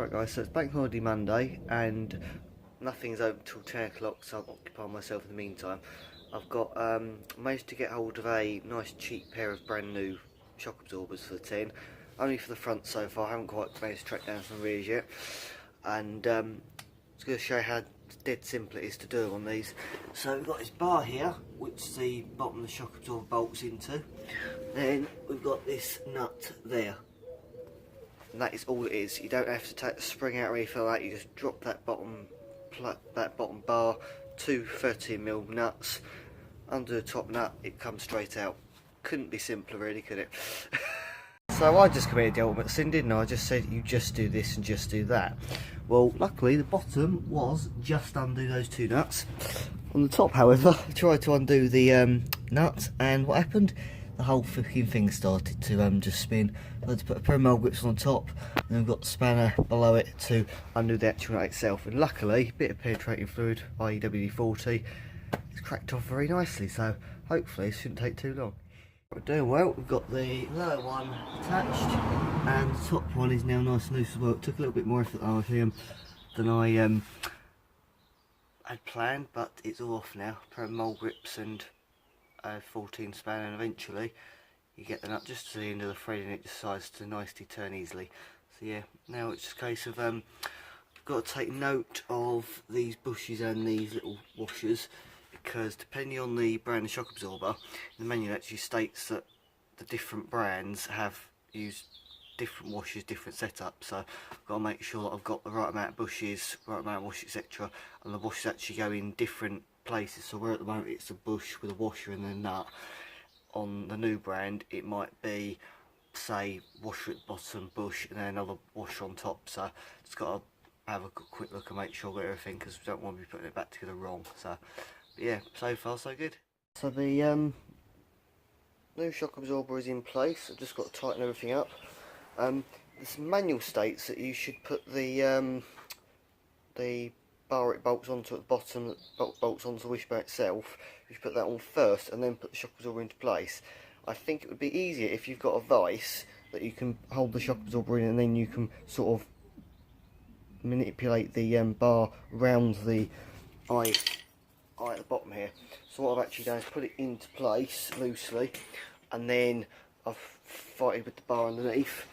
Right guys, so it's Bank Holiday Monday and nothing's open till 10 o'clock, so I'm occupying myself in the meantime. I've got managed to get hold of a nice cheap pair of brand new shock absorbers for the tin. Only for the front so far, I haven't quite managed to track down some rears yet. And I was going to show you how dead simple it is to do on these. So we've got this bar here, which the bottom of the shock absorber bolts into. Then we've got this nut there. And that is all it is. You don't have to take the spring out or anything like that. You just drop that bottom bar, two 13mm nuts under the top nut. It comes straight out. Couldn't be simpler, really, could it? So I just committed the ultimate sin, didn't I? I just said you just do this and just do that. Well, luckily the bottom was just undo those two nuts. On the top, however, I tried to undo the nut, and what happened? The whole fucking thing started to just spin. I had to put a pair of mole grips on top, and then we've got the spanner below it to undo the actual nut itself. And luckily, a bit of penetrating fluid, i.e. WD-40, it's cracked off very nicely, so hopefully it shouldn't take too long. We're doing well. We've got the lower one attached, and the top one is now nice and loose as well. It took a little bit more effort than I had planned, but it's all off now. A pair of mole grips and a 14 span, and eventually you get the nut just to the end of the thread and it decides to nicely turn easily. So yeah, now it's just a case of I've got to take note of these bushes and these little washers, because depending on the brand of shock absorber, the manual actually states that the different brands have used different washers, different setups, so I've got to make sure that I've got the right amount of bushes, right amount of wash, etc., and the washes actually go in different places. So where at the moment it's a bush with a washer and a nut, on the new brand it might be, say, washer at the bottom, bush, and then another washer on top. So just got to have a quick look and make sure I've got everything, because we don't want to be putting it back together wrong. So but yeah, so far so good. So the new shock absorber is in place. I've just got to tighten everything up. This manual states that you should put the bar it bolts onto at the bottom, that bolts onto the wishbone itself. You should put that on first and then put the shock absorber into place. I think it would be easier if you've got a vise that you can hold the shock absorber in, and then you can sort of manipulate the bar around the eye at the bottom here. So what I've actually done is put it into place loosely, and then I've fighted with the bar underneath,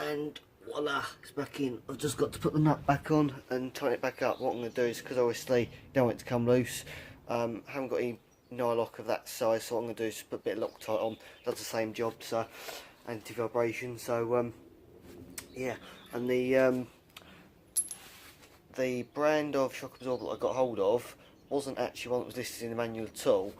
and voila, it's back in. I've just got to put the nut back on and tighten it back up. What I'm going to do is, because obviously you don't want it to come loose, haven't got any nylock of that size, so what I'm going to do is put a bit of Loctite on. Does the same job, so anti-vibration. So yeah, and the brand of shock absorber that I got hold of wasn't actually one that was listed in the manual at all,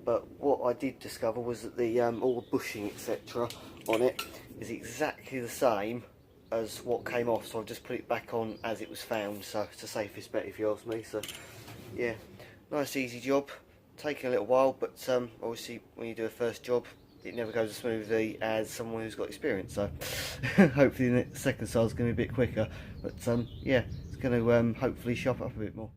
but what I did discover was that the all the bushing, etc., on it is exactly the same as what came off, so I've just put it back on as it was found. So it's the safest bet if you ask me. So yeah, nice easy job, taking a little while, but obviously when you do a first job it never goes as smoothly as someone who's got experience, so hopefully the second side is going to be a bit quicker. But yeah, it's going to hopefully shop up a bit more.